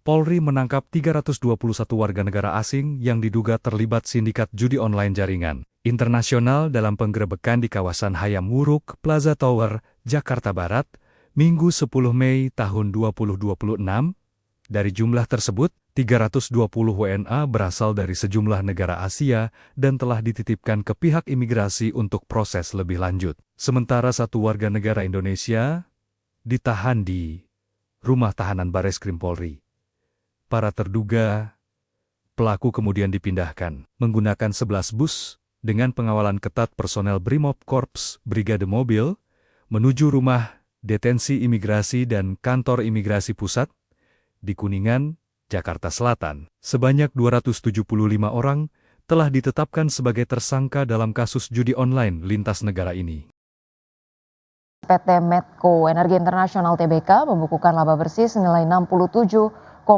Polri menangkap 321 warga negara asing yang diduga terlibat sindikat judi online jaringan internasional dalam penggerebekan di kawasan Hayam Wuruk, Plaza Tower, Jakarta Barat, Minggu 10 Mei tahun 2026. Dari jumlah tersebut, 320 WNA berasal dari sejumlah negara Asia dan telah dititipkan ke pihak imigrasi untuk proses lebih lanjut. Sementara satu warga negara Indonesia ditahan di rumah tahanan Bareskrim Polri. Para terduga pelaku kemudian dipindahkan menggunakan 11 bus dengan pengawalan ketat personel Brimob Korps Brigade Mobil menuju rumah detensi imigrasi dan kantor imigrasi pusat di Kuningan, Jakarta Selatan. Sebanyak 275 orang telah ditetapkan sebagai tersangka dalam kasus judi online lintas negara ini. PT Medco Energi Internasional Tbk membukukan laba bersih senilai 67,38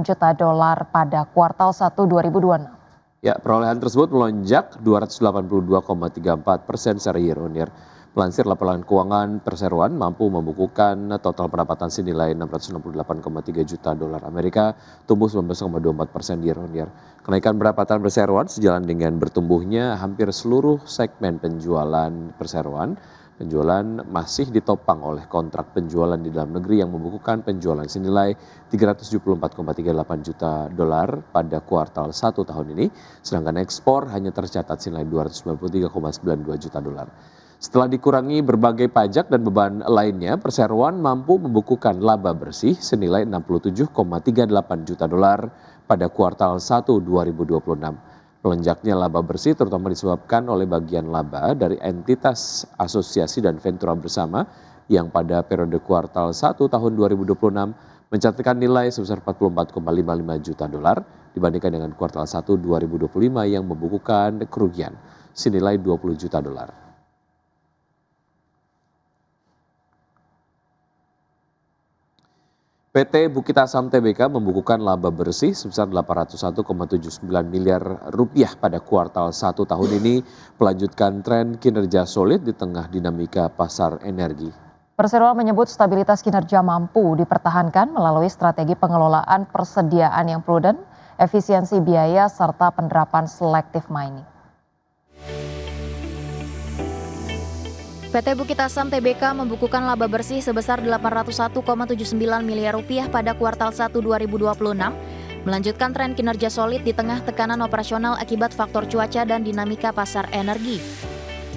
juta dolar pada kuartal 1 2026. Ya, perolehan tersebut melonjak 282,34% secara year on year. Melansir laporan keuangan perseroan mampu membukukan total pendapatan senilai 668,3 juta dolar Amerika, tumbuh 19,24% year on year. Kenaikan pendapatan perseroan sejalan dengan bertumbuhnya hampir seluruh segmen penjualan perseroan. Penjualan masih ditopang oleh kontrak penjualan di dalam negeri yang membukukan penjualan senilai 374,38 juta dolar pada kuartal 1 tahun ini, sedangkan ekspor hanya tercatat senilai 293,92 juta dolar. Setelah dikurangi berbagai pajak dan beban lainnya, perseroan mampu membukukan laba bersih senilai 67,38 juta dolar pada kuartal 1 2026. Melonjaknya laba bersih terutama disebabkan oleh bagian laba dari entitas asosiasi dan ventura bersama yang pada periode kuartal 1 tahun 2026 mencatatkan nilai sebesar 44,55 juta dolar dibandingkan dengan kuartal 1 2025 yang membukukan kerugian senilai 20 juta dolar. PT Bukit Asam Tbk membukukan laba bersih sebesar 801,79 miliar rupiah pada kuartal 1 tahun ini, melanjutkan tren kinerja solid di tengah dinamika pasar energi. Perseroan menyebut stabilitas kinerja mampu dipertahankan melalui strategi pengelolaan persediaan yang prudent, efisiensi biaya, serta penerapan selective mining. PT Bukit Asam Tbk membukukan laba bersih sebesar 801,79 miliar rupiah pada kuartal 1 2026, melanjutkan tren kinerja solid di tengah tekanan operasional akibat faktor cuaca dan dinamika pasar energi.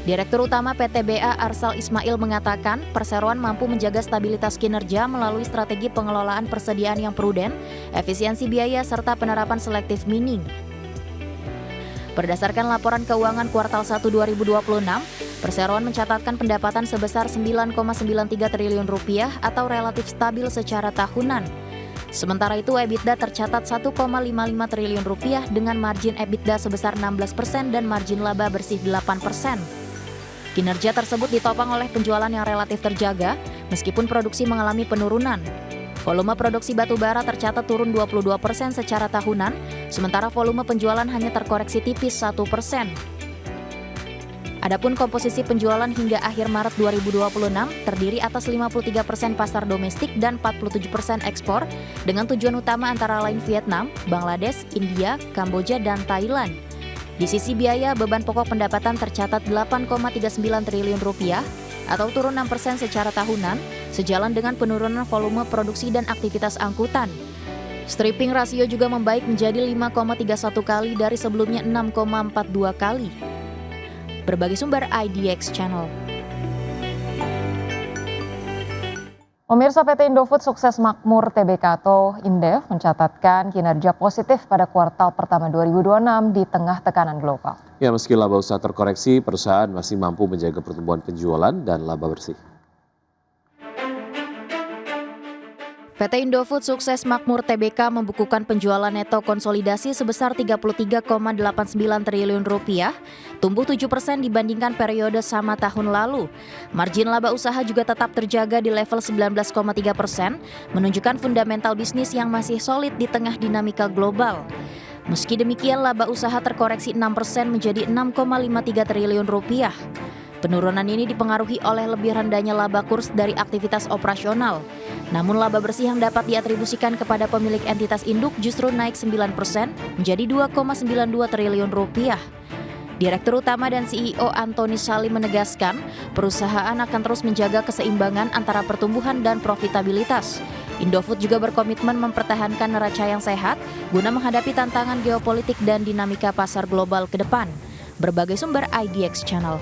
Direktur Utama PT BA Arsal Ismail mengatakan, perseroan mampu menjaga stabilitas kinerja melalui strategi pengelolaan persediaan yang prudent, efisiensi biaya, serta penerapan selective mining. Berdasarkan laporan keuangan kuartal 1 2026, perseroan mencatatkan pendapatan sebesar 9,93 triliun rupiah atau relatif stabil secara tahunan. Sementara itu EBITDA tercatat 1,55 triliun rupiah dengan margin EBITDA sebesar 16% dan margin laba bersih 8%. Kinerja tersebut ditopang oleh penjualan yang relatif terjaga meskipun produksi mengalami penurunan. Volume produksi batu bara tercatat turun 22% secara tahunan, sementara volume penjualan hanya terkoreksi tipis 1%. Adapun komposisi penjualan hingga akhir Maret 2026 terdiri atas 53% pasar domestik dan 47% ekspor dengan tujuan utama antara lain Vietnam, Bangladesh, India, Kamboja, dan Thailand. Di sisi biaya, beban pokok pendapatan tercatat 8,39 triliun rupiah atau turun 6% secara tahunan, sejalan dengan penurunan volume produksi dan aktivitas angkutan. Stripping rasio juga membaik menjadi 5,31 kali dari sebelumnya 6,42 kali. Berbagai sumber IDX Channel. Pemirsa, PT Indofood Sukses Makmur Tbk atau Indef mencatatkan kinerja positif pada kuartal pertama 2026 di tengah tekanan global. Ya, meski laba usaha terkoreksi, perusahaan masih mampu menjaga pertumbuhan penjualan dan laba bersih. PT Indofood Sukses Makmur Tbk membukukan penjualan neto konsolidasi sebesar 33,89 triliun rupiah, tumbuh 7% dibandingkan periode sama tahun lalu. Margin laba usaha juga tetap terjaga di level 19,3%, menunjukkan fundamental bisnis yang masih solid di tengah dinamika global. Meski demikian, laba usaha terkoreksi 6% menjadi 6,53 triliun rupiah. Penurunan ini dipengaruhi oleh lebih rendahnya laba kurs dari aktivitas operasional. Namun laba bersih yang dapat diatribusikan kepada pemilik entitas induk justru naik 9% menjadi 2,92 triliun rupiah. Direktur Utama dan CEO Antoni Salim menegaskan, perusahaan akan terus menjaga keseimbangan antara pertumbuhan dan profitabilitas. Indofood juga berkomitmen mempertahankan neraca yang sehat guna menghadapi tantangan geopolitik dan dinamika pasar global ke depan. Berbagai sumber IDX Channel.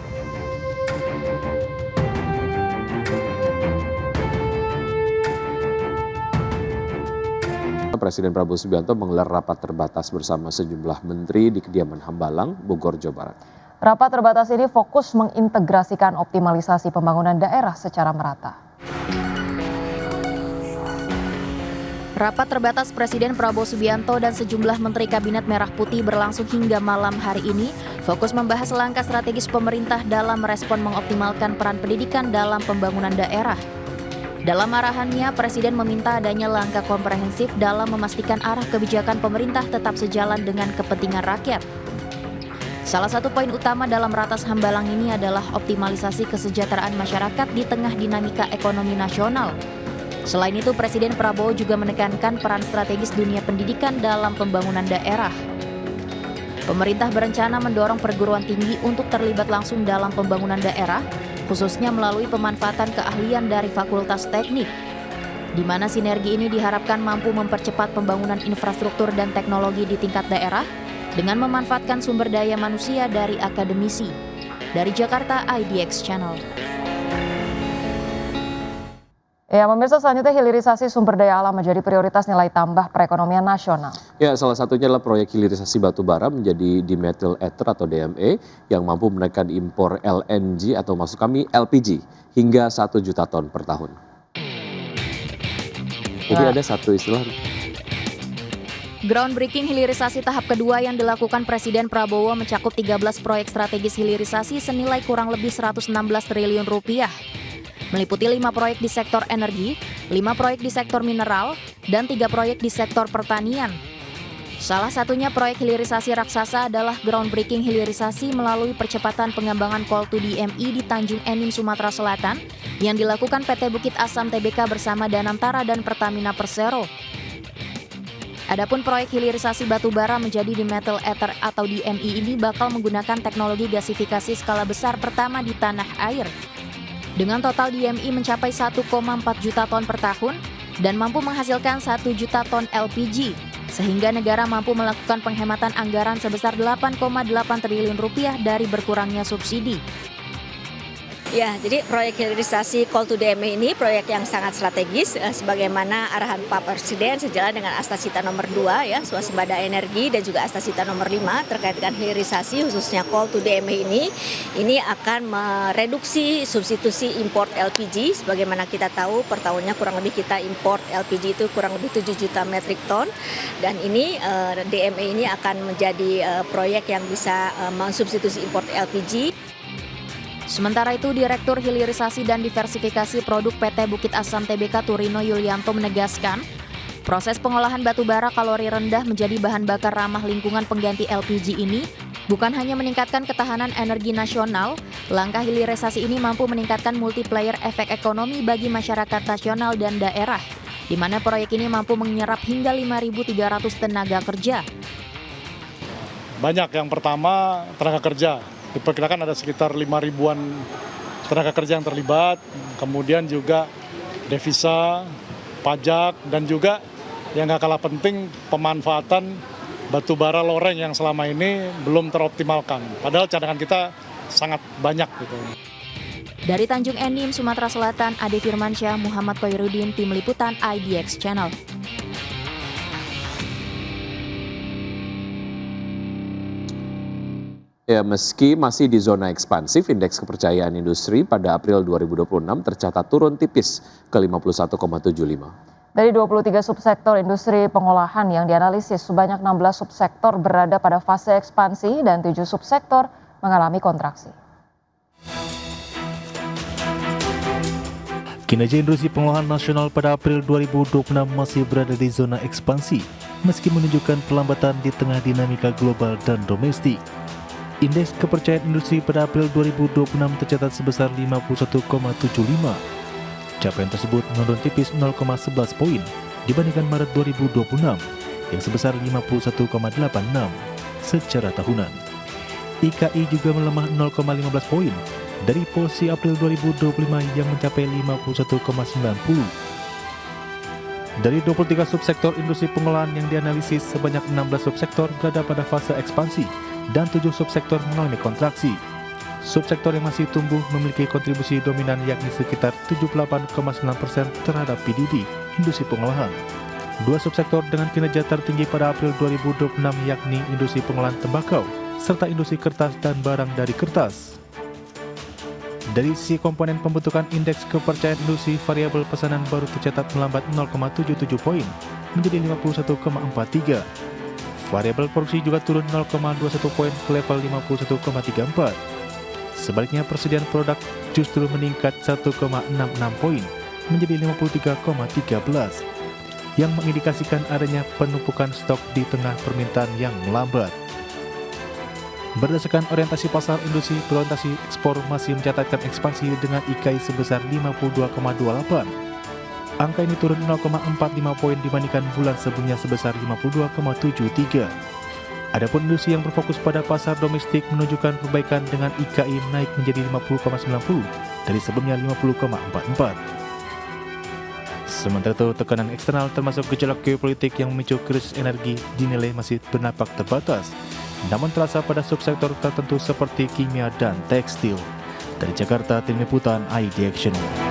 Presiden Prabowo Subianto menggelar rapat terbatas bersama sejumlah menteri di kediaman Hambalang, Bogor, Jawa Barat. Rapat terbatas ini fokus mengintegrasikan optimalisasi pembangunan daerah secara merata. Rapat terbatas Presiden Prabowo Subianto dan sejumlah Menteri Kabinet Merah Putih berlangsung hingga malam hari ini, fokus membahas langkah strategis pemerintah dalam merespon mengoptimalkan peran pendidikan dalam pembangunan daerah. Dalam arahannya, Presiden meminta adanya langkah komprehensif dalam memastikan arah kebijakan pemerintah tetap sejalan dengan kepentingan rakyat. Salah satu poin utama dalam Ratas Hambalang ini adalah optimalisasi kesejahteraan masyarakat di tengah dinamika ekonomi nasional. Selain itu, Presiden Prabowo juga menekankan peran strategis dunia pendidikan dalam pembangunan daerah. Pemerintah berencana mendorong perguruan tinggi untuk terlibat langsung dalam pembangunan daerah, khususnya melalui pemanfaatan keahlian dari Fakultas Teknik, di mana sinergi ini diharapkan mampu mempercepat pembangunan infrastruktur dan teknologi di tingkat daerah dengan memanfaatkan sumber daya manusia dari akademisi. Dari Jakarta, IDX Channel. Ya, pemirsa, selanjutnya hilirisasi sumber daya alam menjadi prioritas nilai tambah perekonomian nasional. Ya, salah satunya adalah proyek hilirisasi batu bara menjadi dimethyl ether atau DME yang mampu menekan impor LNG atau maksud kami LPG hingga 1 juta ton per tahun. Jadi ada satu istilah. Groundbreaking hilirisasi tahap kedua yang dilakukan Presiden Prabowo mencakup 13 proyek strategis hilirisasi senilai kurang lebih 116 triliun rupiah. Meliputi 5 proyek di sektor energi, 5 proyek di sektor mineral, dan 3 proyek di sektor pertanian. Salah satunya proyek hilirisasi raksasa adalah groundbreaking hilirisasi melalui percepatan pengembangan Coal to DME di Tanjung Enim, Sumatera Selatan yang dilakukan PT Bukit Asam Tbk bersama Danantara dan Pertamina Persero. Adapun proyek hilirisasi batu bara menjadi dimethyl ether atau DME ini bakal menggunakan teknologi gasifikasi skala besar pertama di tanah air. Dengan total DME mencapai 1,4 juta ton per tahun dan mampu menghasilkan 1 juta ton LPG, sehingga negara mampu melakukan penghematan anggaran sebesar 8,8 triliun rupiah dari berkurangnya subsidi. Ya, jadi proyek hilirisasi Coal to DME ini proyek yang sangat strategis sebagaimana arahan Pak Presiden sejalan dengan Astasita nomor 2 ya, swasembada energi dan juga Astasita nomor 5 terkait dengan hilirisasi khususnya Coal to DME ini akan mereduksi substitusi import LPG sebagaimana kita tahu per tahunnya kurang lebih kita import LPG itu kurang lebih 7 juta metrik ton dan ini DME ini akan menjadi proyek yang bisa mensubstitusi import LPG. Sementara itu, Direktur Hilirisasi dan Diversifikasi Produk PT Bukit Asam Tbk Turino Yulianto menegaskan, proses pengolahan batu bara kalori rendah menjadi bahan bakar ramah lingkungan pengganti LPG ini bukan hanya meningkatkan ketahanan energi nasional, langkah hilirisasi ini mampu meningkatkan multiplier efek ekonomi bagi masyarakat nasional dan daerah, di mana proyek ini mampu menyerap hingga 5.300 tenaga kerja. Banyak, yang pertama tenaga kerja. Diperkirakan ada sekitar 5.000-an tenaga kerja yang terlibat, kemudian juga devisa, pajak, dan juga yang gak kalah penting pemanfaatan batu bara loreng yang selama ini belum teroptimalkan. Padahal cadangan kita sangat banyak gitu. Dari Tanjung Enim, Sumatera Selatan, Ade Firmansyah, Muhammad Koirudin, Tim Liputan IDX Channel. Ya, meski masih di zona ekspansif, indeks kepercayaan industri pada April 2026 tercatat turun tipis ke 51,75. Dari 23 subsektor industri pengolahan yang dianalisis, sebanyak 16 subsektor berada pada fase ekspansi dan 7 subsektor mengalami kontraksi. Kinerja industri pengolahan nasional pada April 2026 masih berada di zona ekspansi, meski menunjukkan pelambatan di tengah dinamika global dan domestik. Indeks kepercayaan industri pada April 2026 tercatat sebesar 51,75. Capaian tersebut menurun tipis 0,11 poin dibandingkan Maret 2026 yang sebesar 51,86 secara tahunan. IKI juga melemah 0,15 poin dari posisi April 2025 yang mencapai 51,90. Dari 23 subsektor industri pengolahan yang dianalisis, sebanyak 16 subsektor berada pada fase ekspansi dan 7 subsektor mengalami kontraksi. Subsektor yang masih tumbuh memiliki kontribusi dominan yakni sekitar 78,9% terhadap PDB industri pengolahan. 2 subsektor dengan kinerja tertinggi pada April 2026 yakni industri pengolahan tembakau serta industri kertas dan barang dari kertas. Dari sisi komponen pembentukan indeks kepercayaan industri, variabel pesanan baru tercatat melambat 0,77 poin menjadi 51,43. Variabel produksi juga turun 0,21 poin ke level 51,34. Sebaliknya persediaan produk justru meningkat 1,66 poin menjadi 53,13 yang mengindikasikan adanya penumpukan stok di tengah permintaan yang melambat. Berdasarkan orientasi pasar industri, berorientasi ekspor masih mencatatkan ekspansi dengan IKI sebesar 52,28. Angka ini turun 0,45 poin dibandingkan bulan sebelumnya sebesar 52,73. Adapun industri yang berfokus pada pasar domestik menunjukkan perbaikan dengan IKI naik menjadi 50,90 dari sebelumnya 50,44. Sementara itu, tekanan eksternal termasuk gejolak geopolitik yang memicu krisis energi dinilai masih bernampak terbatas, namun terasa pada subsektor tertentu seperti kimia dan tekstil. Dari Jakarta, tim liputan ID Action.